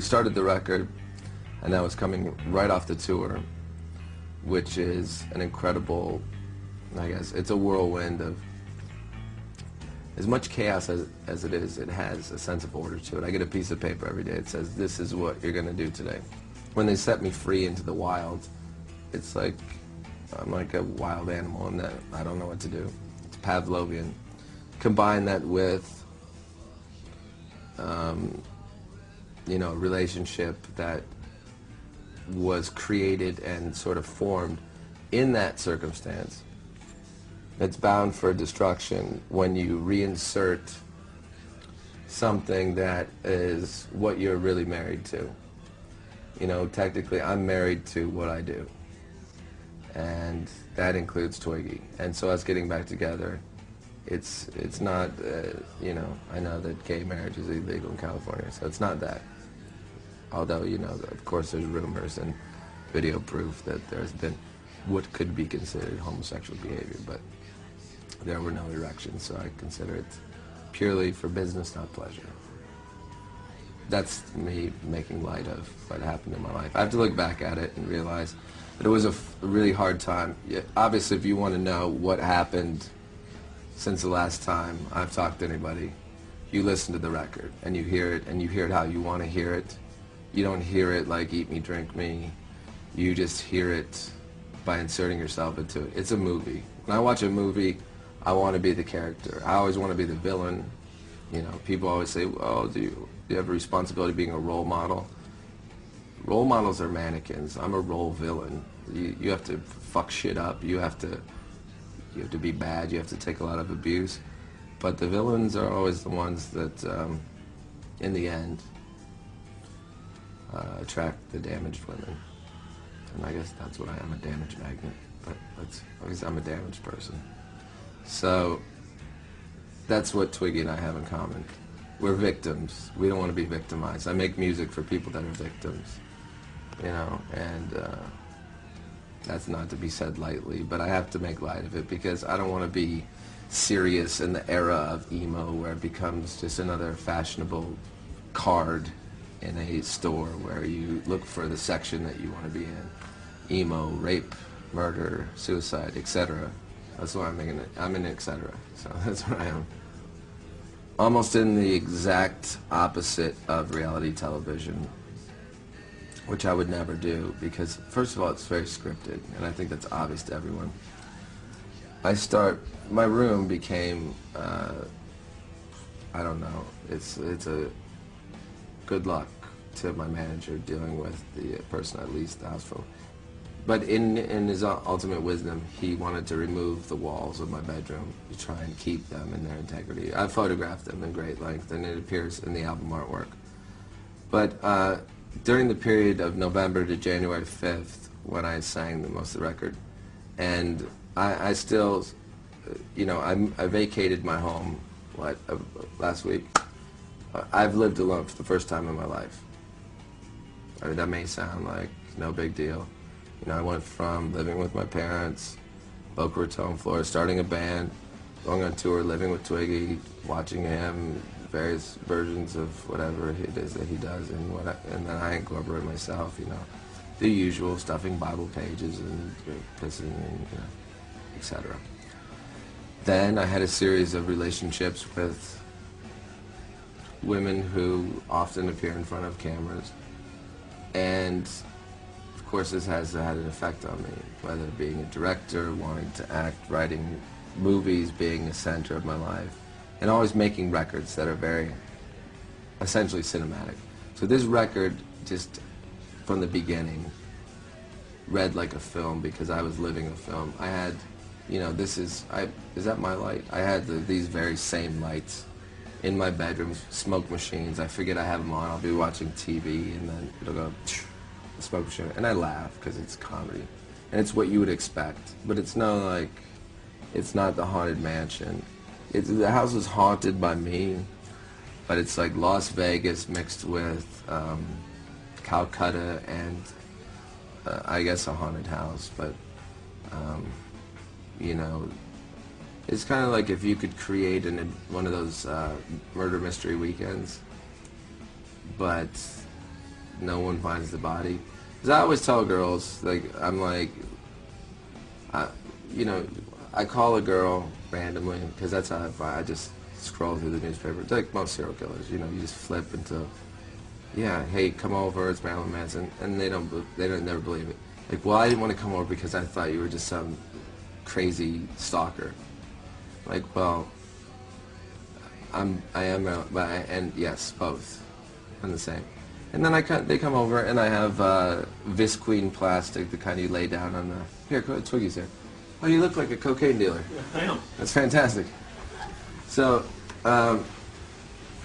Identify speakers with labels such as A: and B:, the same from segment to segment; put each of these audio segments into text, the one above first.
A: started the record, and that was coming right off the tour, which is an incredible, I guess, it's a whirlwind of as much chaos as it is. It has a sense of order to it. I get a piece of paper every day that says, this is what you're going to do today. When they set me free into the wild, it's like I'm like a wild animal and that I don't know what to do. It's Pavlovian. Combine that with you know, a relationship that was created and sort of formed in that circumstance. It's bound for destruction when you reinsert something that is what you're really married to. You know, technically I'm married to what I do, and that includes Twiggy. And so us getting back together, it's not, you know, I know that gay marriage is illegal in California, so it's not that. Although, you know, of course there's rumors and video proof that there's been what could be considered homosexual behavior, but there were no erections, so I consider it purely for business, not pleasure. That's me making light of what happened in my life. I have to look back at it and realize that it was a really hard time. Obviously, if you want to know what happened since the last time I've talked to anybody, you listen to the record and you hear it how you want to hear it. You don't hear it like Eat Me, Drink Me. You just hear it by inserting yourself into it. It's a movie. When I watch a movie, I want to be the character. I always want to be the villain. You know, people always say, oh, do you have a responsibility of being a role model? Role models are mannequins. I'm a role villain. You have to fuck shit up. You have to be bad. You have to take a lot of abuse. But the villains are always the ones that, in the end, attract the damaged women. And I guess that's what I am, a damage magnet. But I guess I'm a damaged person. So that's what Twiggy and I have in common. We're victims. We don't want to be victimized. I make music for people that are victims, you know, and that's not to be said lightly, but I have to make light of it because I don't want to be serious in the era of emo where it becomes just another fashionable card in a store where you look for the section that you want to be in. Emo, rape, murder, suicide, etc. That's why I'm making it. I'm in etc. So that's what I am. Almost in the exact opposite of reality television, which I would never do because, first of all, it's very scripted, and I think that's obvious to everyone. My room became, I don't know, it's a good luck to my manager dealing with the person I leased the house from. But in his ultimate wisdom, he wanted to remove the walls of my bedroom to try and keep them in their integrity. I photographed them in great length, and it appears in the album artwork. But during the period of November to January 5th, when I sang the most of the record, and I still, you know, I vacated my home, last week. I've lived alone for the first time in my life. I mean, that may sound like no big deal. You know, I went from living with my parents, Boca Raton, Florida, starting a band, going on tour, living with Twiggy, watching him, various versions of whatever it is that he does, and then I incorporate myself, you know, the usual, stuffing Bible pages and pissing and, you know, etc. Then I had a series of relationships with women who often appear in front of cameras, and of course this has had an effect on me, whether being a director, wanting to act, writing movies, being the center of my life, and always making records that are very essentially cinematic. So this record, just from the beginning, read like a film because I was living a film. I had, you know, is that my light? I had these very same lights in my bedroom, smoke machines. I forget I have them on. I'll be watching TV and then it'll go, the smoke machine, and I laugh because it's comedy. And it's what you would expect. But it's not like, it's not the Haunted Mansion. The house is haunted by me, but it's like Las Vegas mixed with Calcutta and I guess a haunted house. But, you know, it's kind of like if you could create one of those murder mystery weekends, but no one finds the body. Because I always tell girls, like, I'm like, you know, I call a girl randomly, because that's how I just scroll through the newspaper. It's like most serial killers, you know, you just flip until, yeah, hey, come over, it's Marilyn Manson, and they don't never believe it. Like, well, I didn't want to come over because I thought you were just some crazy stalker. Like, well, I am, and yes, both. I'm the same. And then they come over, and I have Visqueen plastic, the kind you lay down on the, here, Twiggy's here. Oh, you look like a cocaine dealer.
B: Yeah, I am.
A: That's fantastic. So, I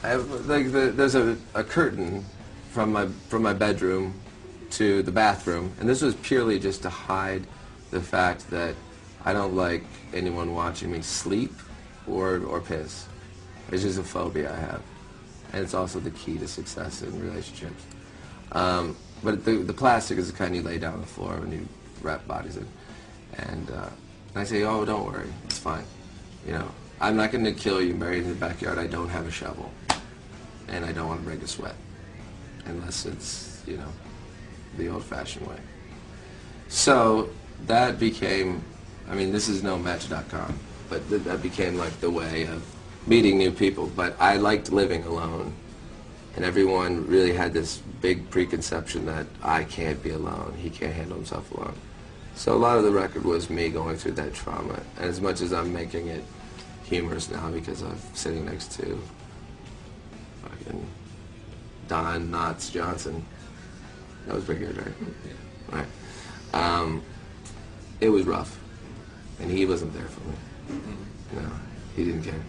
A: have, like, there's a curtain from my bedroom to the bathroom, and this was purely just to hide the fact that I don't like anyone watching me sleep or piss. It's just a phobia I have, and it's also the key to success in relationships. But the plastic is the kind you lay down on the floor when you wrap bodies in, and I say, oh, don't worry, it's fine. You know, I'm not going to kill you buried in the backyard. I don't have a shovel, and I don't want to break a sweat, unless it's, you know, the old-fashioned way. So that became, I mean, this is no Match.com, but that became like the way of meeting new people. But I liked living alone, and everyone really had this big preconception that I can't be alone, he can't handle himself alone. So a lot of the record was me going through that trauma, and as much as I'm making it humorous now because I'm sitting next to fucking Don Knotts Johnson. That was pretty good, right? Yeah. Right. It was rough, and he wasn't there for me. No, he didn't care.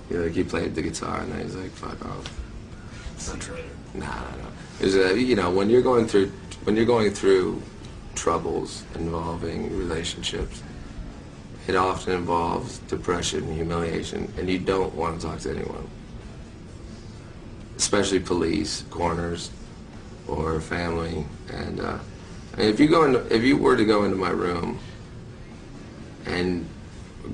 A: You know, like, he played the guitar, and then he's like, "Fuck off."
B: It's not true.
A: Nah. It was you know, when you're going through troubles involving relationships, it often involves depression and humiliation, and you don't want to talk to anyone, especially police, coroners, or family. And I mean, if you were to go into my room, and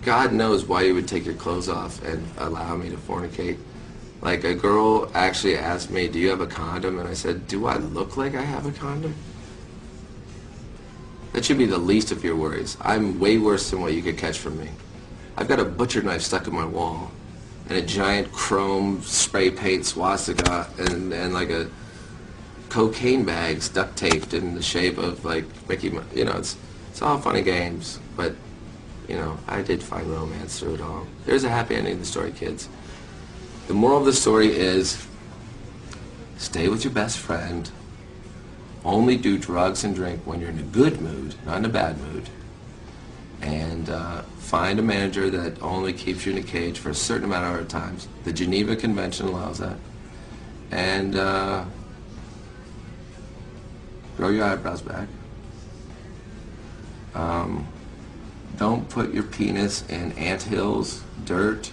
A: God knows why you would take your clothes off and allow me to fornicate. Like, a girl actually asked me, "Do you have a condom?" And I said, "Do I look like I have a condom?" That should be the least of your worries. I'm way worse than what you could catch from me. I've got a butcher knife stuck in my wall, and a giant chrome spray paint swastika, and like a cocaine bags duct taped in the shape of, like, Mickey Mouse. You know, it's all fun and games, but, you know, I did find romance through it all. There's a happy ending to the story, kids. The moral of the story is, stay with your best friend, only do drugs and drink when you're in a good mood, not in a bad mood, and find a manager that only keeps you in a cage for a certain amount of times. The Geneva Convention allows that. And grow your eyebrows back. Don't put your penis in anthills, dirt,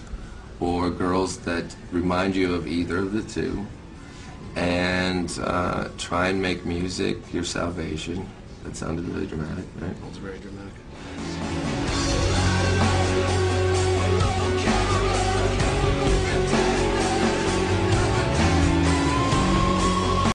A: or girls that remind you of either of the two. And try and make music your salvation. That sounded really dramatic, right?
B: It was very dramatic.